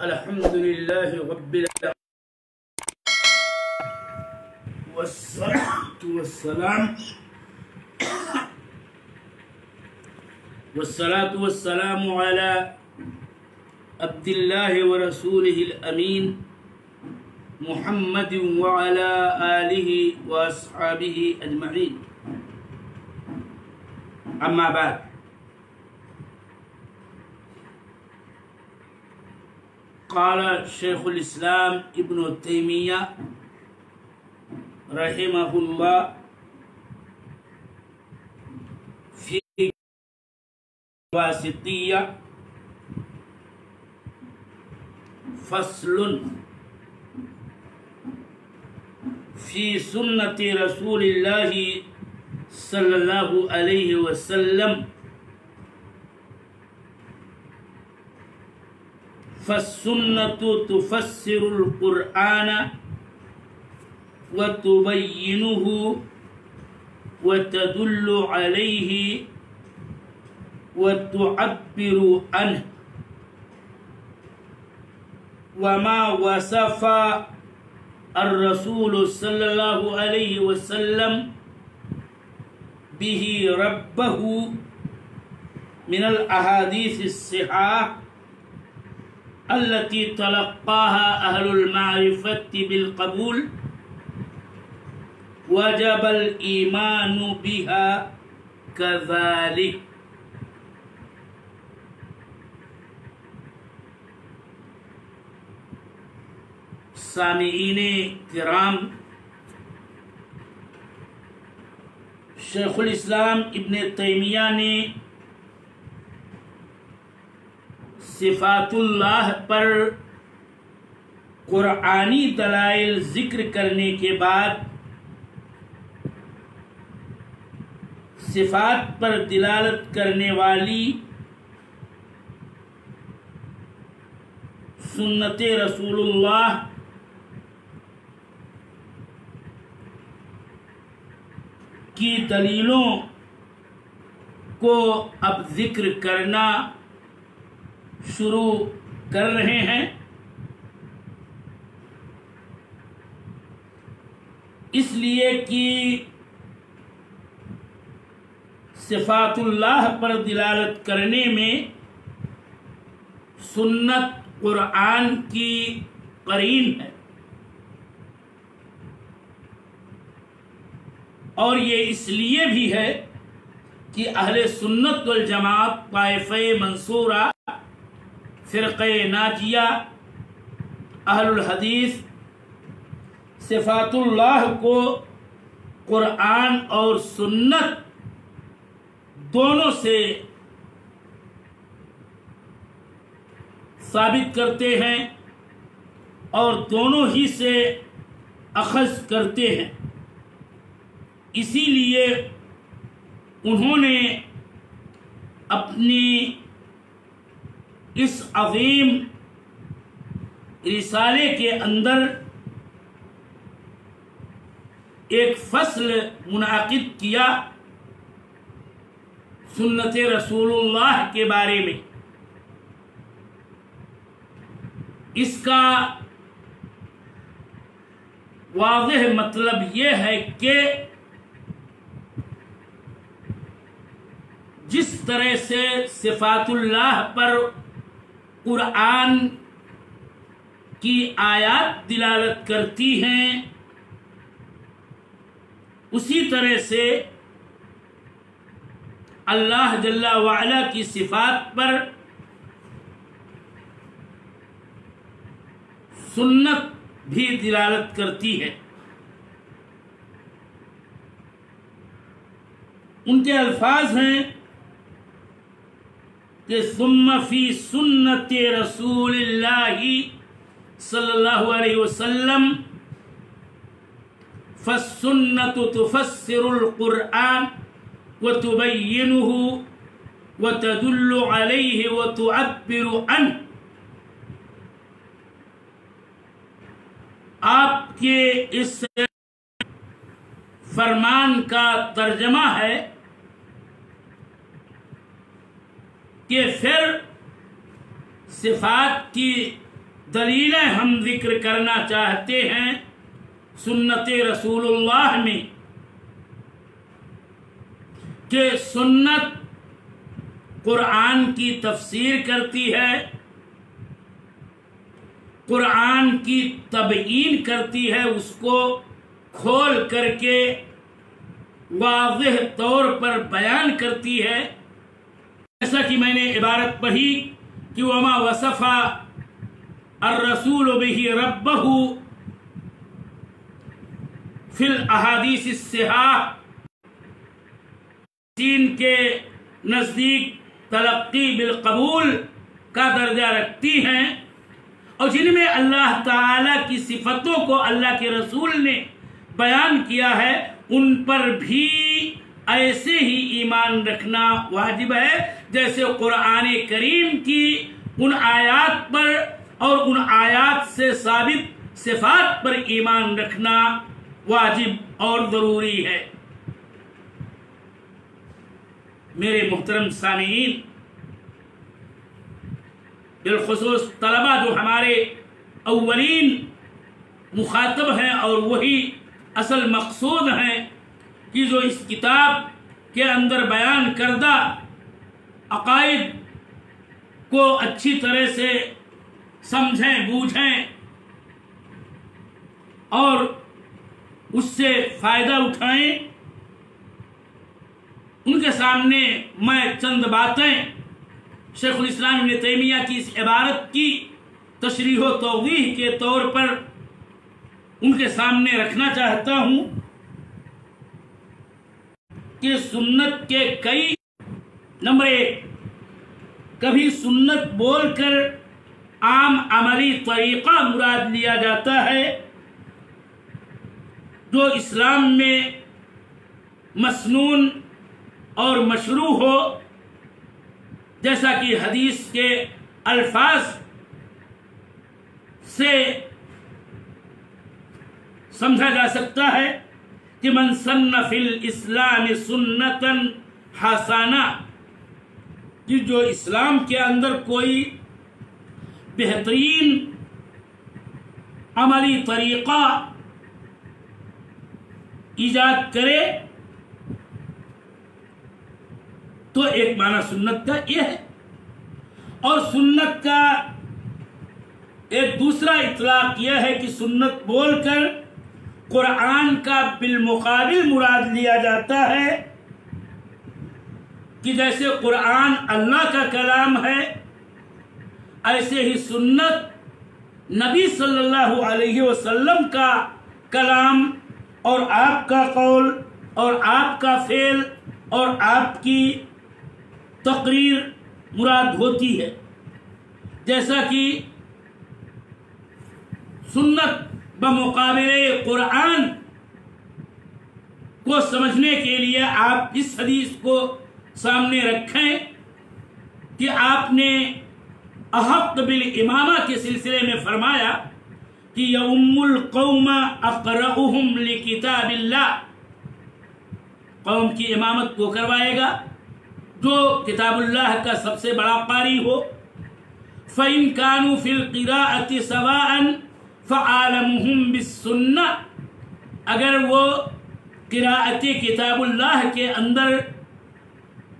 الحمد لله رب العالمين والصلاة والسلام على عبد الله ورسوله الأمين محمد وعلى آله وأصحابه أجمعين. أما بعد، قال شيخ الإسلام ابن تيمية رحمه الله في الواسطية: فصل في سنة رسول الله صلى الله عليه وسلم. فالسنة تفسر القرآن وتبينه وتدل عليه وتعبر عنه، وما وصف الرسول صلى الله عليه وسلم به ربه من الأحاديث الصحاح التي تلقاها أهل المعرفة بالقبول، وجب الإيمان بها كذلك. سامعین کرام، شیخ الاسلام ابن تیمیہ نے صفات اللہ پر قرآنی دلائل ذکر کرنے کے بعد صفات پر دلالت کرنے والی سنت رسول اللہ کی دلیلوں کو اب ذکر کرنا شروع کر رہے ہیں. اس لیے کہ صفات اللہ پر دلالت کرنے میں سنت قرآن کی قرین ہے، اور یہ اس لیے بھی ہے کہ اہل سنت والجماعت طائفہ منصورہ، فرقہ ناجیہ، اہل الحدیث صفات اللہ کو قرآن اور سنت دونوں سے ثابت کرتے ہیں اور دونوں ہی سے اخذ کرتے ہیں. اسی لیے انہوں نے اپنی اس عظیم رسالے کے اندر ایک فصل منعقد کیا سنت رسول اللہ کے بارے میں. اس کا واضح مطلب یہ ہے کہ جس طرح سے صفات اللہ پر قرآن کی آیات دلالت کرتی ہیں، اسی طرح سے اللہ جل وعلا کی صفات پر سنت بھی دلالت کرتی ہے. ان کے الفاظ ہیں کہ ثم فی سنت رسول اللہ صلی اللہ علیہ وسلم فالسنت تفسر القرآن وتبینہ وتدل علیہ وتعبر عنہ. آپ کے اس فرمان کا ترجمہ ہے کہ پھر صفات کی دلیلیں ہم ذکر کرنا چاہتے ہیں سنت رسول اللہ میں، کہ سنت قرآن کی تفسیر کرتی ہے، قرآن کی تبیین کرتی ہے، اس کو کھول کر کے واضح طور پر بیان کرتی ہے. جیسا کہ میں نے عبارت پڑھی کہ وما وصف الرسول به ربه فی الاحادیث الصحاح چین کے نزدیک تلقی بالقبول کا درجہ رکھتی ہیں، اور جن میں اللہ تعالی کی صفتوں کو اللہ کے رسول نے بیان کیا ہے ان پر بھی ایسے ہی ایمان رکھنا واجب ہے جیسے قرآن کریم کی ان آیات پر اور ان آیات سے ثابت صفات پر ایمان رکھنا واجب اور ضروری ہے. میرے محترم سامعین، بالخصوص طلبہ جو ہمارے اولین مخاطب ہیں اور وہی اصل مقصود ہیں کہ جو اس کتاب کے اندر بیان کردہ عقائد کو اچھی طرح سے سمجھیں، بوجھیں اور اس سے فائدہ اٹھائیں. ان کے سامنے میں چند باتیں شیخ الاسلام ابن تیمیہ کی اس عبارت کی تشریح و توضیح کے طور پر ان کے سامنے رکھنا چاہتا ہوں کہ سنت کے کئی نمبر 1، کبھی سنت بول کر عام عملی طریقہ مراد لیا جاتا ہے جو اسلام میں مسنون اور مشروع ہو، جیسا کہ حدیث کے الفاظ سے سمجھا جا سکتا ہے کہ من سن فی الاسلام سنتا حسنہ، کہ جو اسلام کے اندر کوئی بہترین عملی طریقہ ایجاد کرے تو ایک معنی سنت کا یہ ہے. اور سنت کا ایک دوسرا اطلاق یہ ہے کہ سنت بول کر قرآن کا بالمقابل مراد لیا جاتا ہے کہ جیسے قرآن اللہ کا کلام ہے ایسے ہی سنت نبی صلی اللہ علیہ وسلم کا کلام اور آپ کا قول اور آپ کا فعل اور آپ کی تقریر مراد ہوتی ہے. جیسا کہ سنت بمقابلے قرآن کو سمجھنے کے لیے آپ اس حدیث کو سامنے رکھیں کہ آپ نے احق بالامامہ کے سلسلے میں فرمایا کہ یؤم القوم اقرؤہم لکتاب اللہ، قوم کی امامت وہ کروائے گا جو کتاب اللہ کا سب سے بڑا قاری ہو. فَإِن كَانُوا فِي الْقِرَاءَةِ سَوَاءً فَعَالَمُهُمْ بِالسُّنَّةِ، اگر وہ قراءت کتاب اللہ کے اندر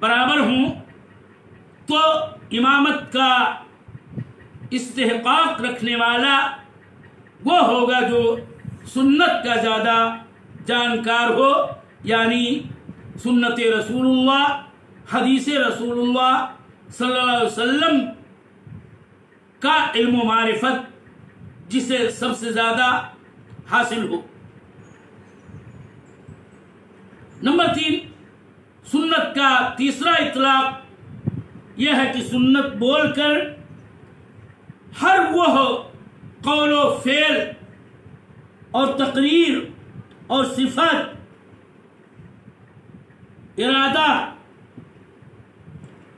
برابر ہوں تو امامت کا استحقاق رکھنے والا وہ ہوگا جو سنت کا زیادہ جانکار ہو، یعنی سنت رسول اللہ، حدیث رسول اللہ صلی اللہ علیہ وسلم کا علم و معرفت جسے سب سے زیادہ حاصل ہو. نمبر 3، سنت کا تیسرا اطلاق یہ ہے کہ سنت بول کر ہر وہ قول و فعل اور تقریر اور صفت، ارادہ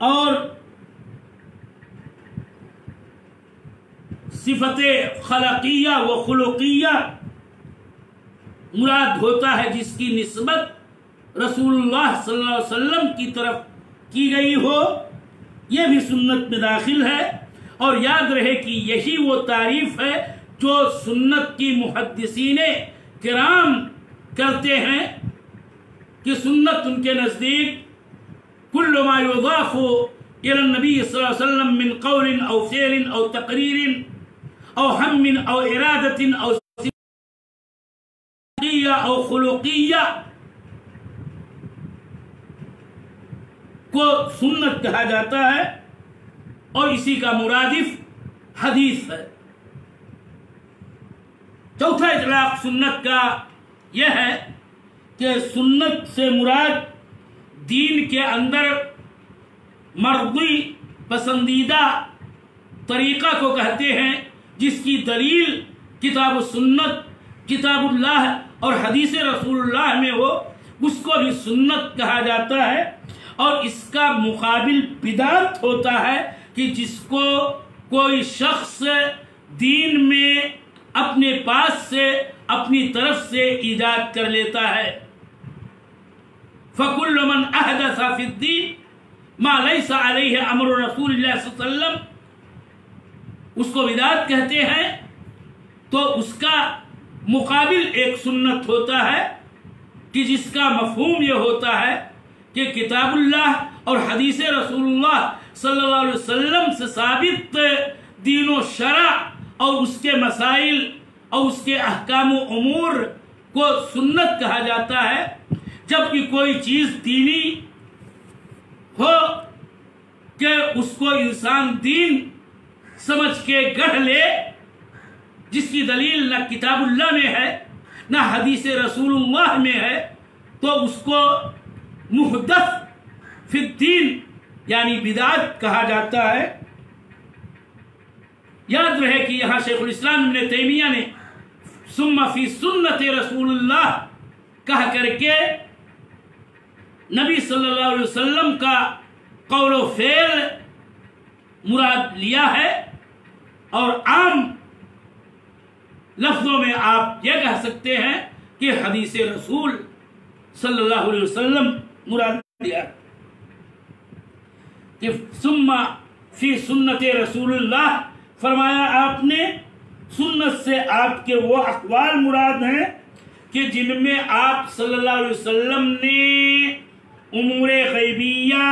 اور صفت خلقیہ و خلقیہ مراد ہوتا ہے جس کی نسبت رسول اللہ صلی اللہ علیہ وسلم کی طرف کی گئی ہو، یہ بھی سنت میں داخل ہے. اور یاد رہے کہ یہی وہ تعریف ہے جو سنت کی محدثین کرام کرتے ہیں کہ سنت ان کے نزدیک کل ما یضاف الى النبی صلی اللہ علیہ وسلم من قول او فعل او تقریر او ہم او ارادت او سیاسیہ او خلقیہ کو سنت کہا جاتا ہے، اور اسی کا مرادف حدیث ہے۔ چوتھا اطلاق سنت کا یہ ہے کہ سنت سے مراد دین کے اندر مرضی پسندیدہ طریقہ کو کہتے ہیں، جس کی دلیل کتاب و سنت، کتاب اللہ اور حدیث رسول اللہ میں ہو، اس کو بھی سنت کہا جاتا ہے۔ اور اس کا مقابل بدعت ہوتا ہے کہ جس کو کوئی شخص دین میں اپنے پاس سے اپنی طرف سے ایجاد کر لیتا ہے۔ فَكُلُّ مَنْ أَحْدَثَ فِي الدِّينِ مَا لَيْسَ عَلَيْهِ أَمْرُ رَسُولِ اللَّهِ صلی اللہ علیہ وسلم، اس کو بدعت کہتے ہیں۔ تو اس کا مقابل ایک سنت ہوتا ہے کہ جس کا مفہوم یہ ہوتا ہے کہ کتاب اللہ اور حدیث رسول اللہ صلی اللہ علیہ وسلم سے ثابت دین و شرع اور اس کے مسائل اور اس کے احکام و امور کو سنت کہا جاتا ہے۔ جب بھی کوئی چیز دینی ہو کہ اس کو انسان دین سمجھ کے گڑھ لے، جس کی دلیل نہ کتاب اللہ میں ہے نہ حدیث رسول اللہ میں ہے، تو اس کو محدث فی الدین یعنی بدعت کہا جاتا ہے۔ یاد رہے کہ یہاں شیخ الاسلام ابن تیمیہ نے ثم فی سنت رسول اللہ کہہ کر کے نبی صلی اللہ علیہ وسلم کا قول و فعل مراد لیا ہے، اور عام لفظوں میں آپ یہ کہہ سکتے ہیں کہ حدیث رسول صلی اللہ علیہ وسلم مراد لیا کہ ثم فی سنت رسول اللہ فرمایا آپ نے، سنت سے آپ کے وہ اقوال مراد ہیں کہ جن میں آپ صلی اللہ علیہ وسلم نے امور غیبیہ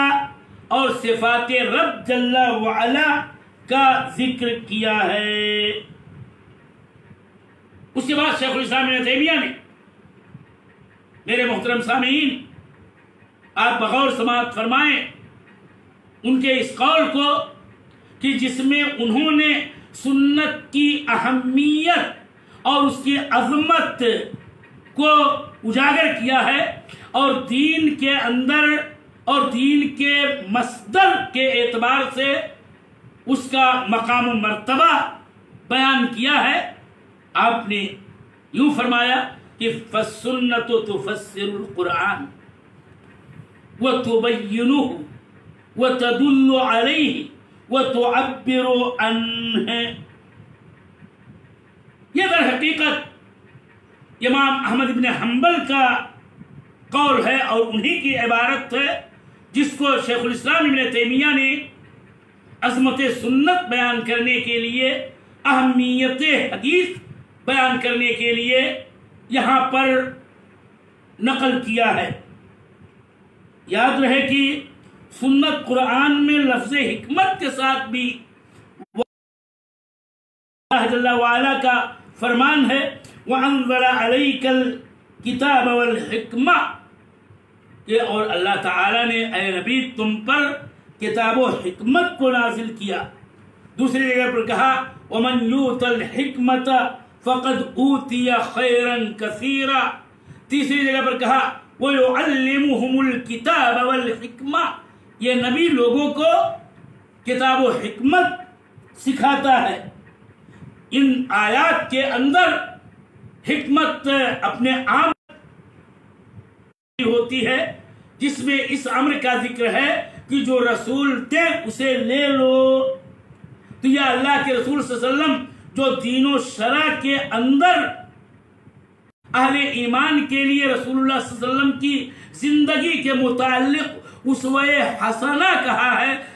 اور صفات رب جل وعلا کا ذکر کیا ہے۔ اس کے بعد شیخ الاسلام ابن تیمیہ نے، میرے محترم سامعین آپ بغور سماعت فرمائیں ان کے اس قول کو کہ جس میں انہوں نے سنت کی اہمیت اور اس کی عظمت کو اجاگر کیا ہے، اور دین کے اندر اور دین کے مصدر کے اعتبار سے اس کا مقام و مرتبہ بیان کیا ہے۔ آپ نے یوں فرمایا کہ فَالسُّنَّةُ تُفَسِّرُ الْقُرْآنَ وَتُبَيِّنُهُ وَتَدُلُّ عَلَيْهِ وَتُعَبِّرُ عَنْهُ۔ یہ در حقیقت امام احمد بن حنبل کا قول ہے اور انہی کی عبارت ہے، جس کو شیخ الاسلام ابن تیمیہ نے عظمت سنت بیان کرنے کے لیے، اہمیت حدیث بیان کرنے کے لیے یہاں پر نقل کیا ہے۔ یاد رہے کہ سنت قرآن میں لفظ حکمت کے ساتھ بھی اللہ جل وعلا کا فرمان ہے وَأَنزَلَ عَلَيْكَ الْكِتَابَ وَالْحِكْمَةَ، اور اللہ تعالیٰ نے اے نبی تم پر کتاب و حکمت کو نازل کیا۔ دوسری جگہ پر کہا وَمَنْ يُؤْتَ الْحِكْمَةَ فَقَدْ أُوتِيَ خَيْرًا كَثِيرًا۔ تیسری جگہ پر کہا وَيُعَلِّمُهُمُ الْكِتَابَ وَالْحِكْمَةَ، یہ نبی لوگوں کو کتاب و حکمت سکھاتا ہے۔ ان آیات کے اندر حکمت اپنے عام ہوتی ہے، جس میں اس امر کا ذکر ہے کہ جو رسول دے اسے لے لو۔ تو یہ اللہ کے رسول صلی اللہ علیہ وسلم جو دین و شرع کے اندر اہل ایمان کے لیے رسول اللہ صلی اللہ علیہ وسلم کی زندگی کے متعلق اسوہ حسنہ کہا ہے،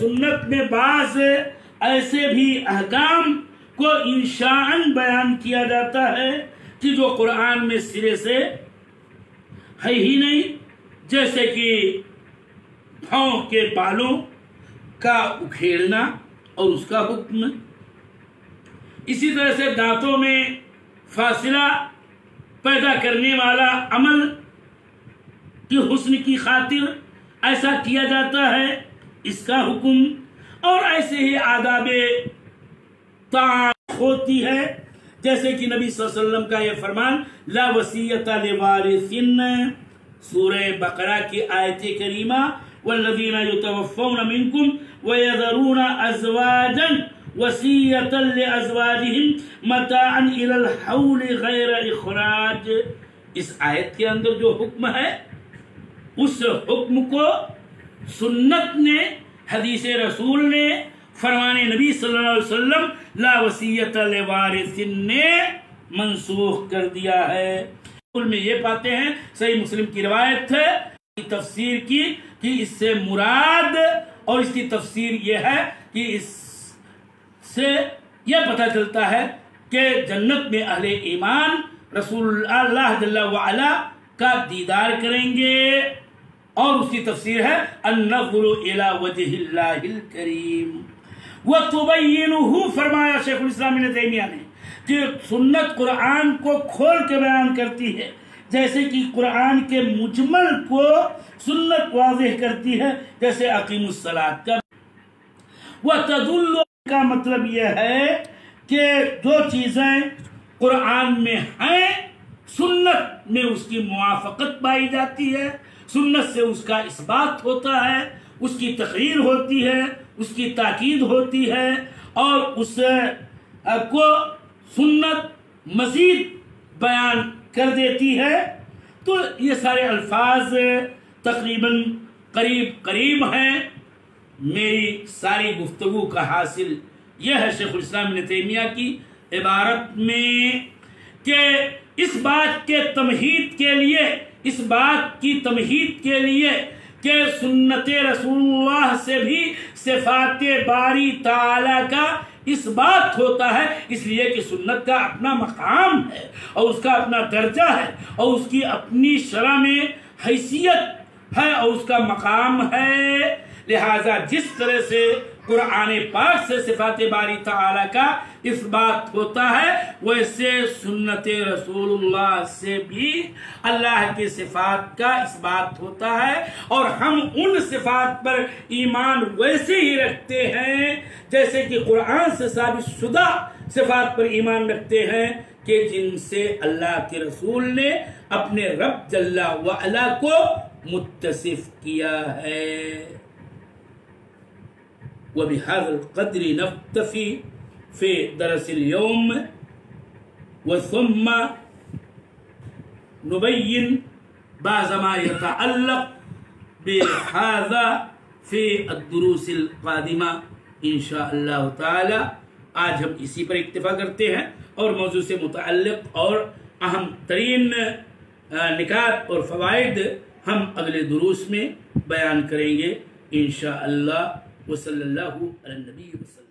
سنت میں بعض ایسے بھی احکام کو انشاءً بیان کیا جاتا ہے کہ جو قرآن میں سرے سے ہے ہی نہیں، جیسے کہ پاؤں کے بالوں کا اکھیڑنا اور اس کا حکم، اسی طرح سے دانتوں میں فاصلہ پیدا کرنے والا عمل کی حسن کی خاطر ایسا کیا جاتا ہے، اس کا حکم، اور ایسے ہی آداب طاعت ہوتی ہے، جیسے کہ نبی صلی اللہ علیہ وسلم کا یہ فرمان لا وصیۃ لوارث، سورہ بقرہ کی آیت کریمہ والذین یتوفون منکم ویذرون ازواجا وصیۃ لازواجہم متاعا الی الحول غیر اخراج، اس آیت کے اندر جو حکم ہے اس حکم کو سنت نے، حدیث رسول نے، فرمان نبی صلی اللہ علیہ وسلم لا وصیۃ لوارث نے منسوخ کر دیا ہے۔ رسول میں یہ پاتے ہیں، صحیح مسلم کی روایت ہے تفسیر کی کہ اس سے مراد اور اس کی تفسیر یہ ہے کہ اس سے یہ پتہ چلتا ہے کہ جنت میں اہل ایمان رسول اللہ جل وعلا کا دیدار کریں گے، اور اس کی تفسیر ہے النظر الی وجہ اللہ الکریم وتبینہ، فرمایا شیخ الاسلام ابن تیمیہ نے کہ سنت قرآن کو کھول کے بیان کرتی ہے، جیسے کہ قرآن کے مجمل کو سنت واضح کرتی ہے، جیسے اقیم الصلاۃ کا۔ وتدل کا مطلب یہ ہے کہ جو چیزیں قرآن میں ہیں سنت میں اس کی موافقت پائی جاتی ہے، سنت سے اس کا اثبات ہوتا ہے، اس کی تقریر ہوتی ہے، اس کی تاکید ہوتی ہے، اور اس کو سنت مزید بیان کر دیتی ہے۔ تو یہ سارے الفاظ تقریباً قریب ہیں۔ میری ساری گفتگو کا حاصل یہ ہے شیخ الاسلام ابن تیمیہ کی عبارت میں کہ اس بات کے تمہید کے لیے، اس بات کی تمہید کے لیے کہ سنت رسول اللہ سے بھی صفات باری تعالی کا اس بات ہوتا ہے، اس لیے کہ سنت کا اپنا مقام ہے اور اس کا اپنا درجہ ہے اور اس کی اپنی شرع میں حیثیت ہے اور اس کا مقام ہے۔ لہذا جس طرح سے قرآن پاک سے صفات باری تعالی کا اس بات ہوتا ہے، ویسے سنت رسول اللہ سے بھی اللہ کے صفات کا اس بات ہوتا ہے، اور ہم ان صفات پر ایمان ویسے ہی رکھتے ہیں جیسے کہ قرآن سے ثابت شدہ صفات پر ایمان رکھتے ہیں کہ جن سے اللہ کے رسول نے اپنے رب جل وعلا کو متصف کیا ہے۔ وبهذا القدر نكتفي في درس اليوم، وثم نبين بعض ما يتعلق بهذا في الدروس القادمة إن شاء الله تعالى۔ آج ہم اسی پر اکتفا کرتے ہیں اور موضوع سے متعلق اور اہم ترین نکات اور فوائد ہم اگلے دروس میں بیان کریں گے انشاءاللہ۔ وصلی اللہ علی النبی وسلم۔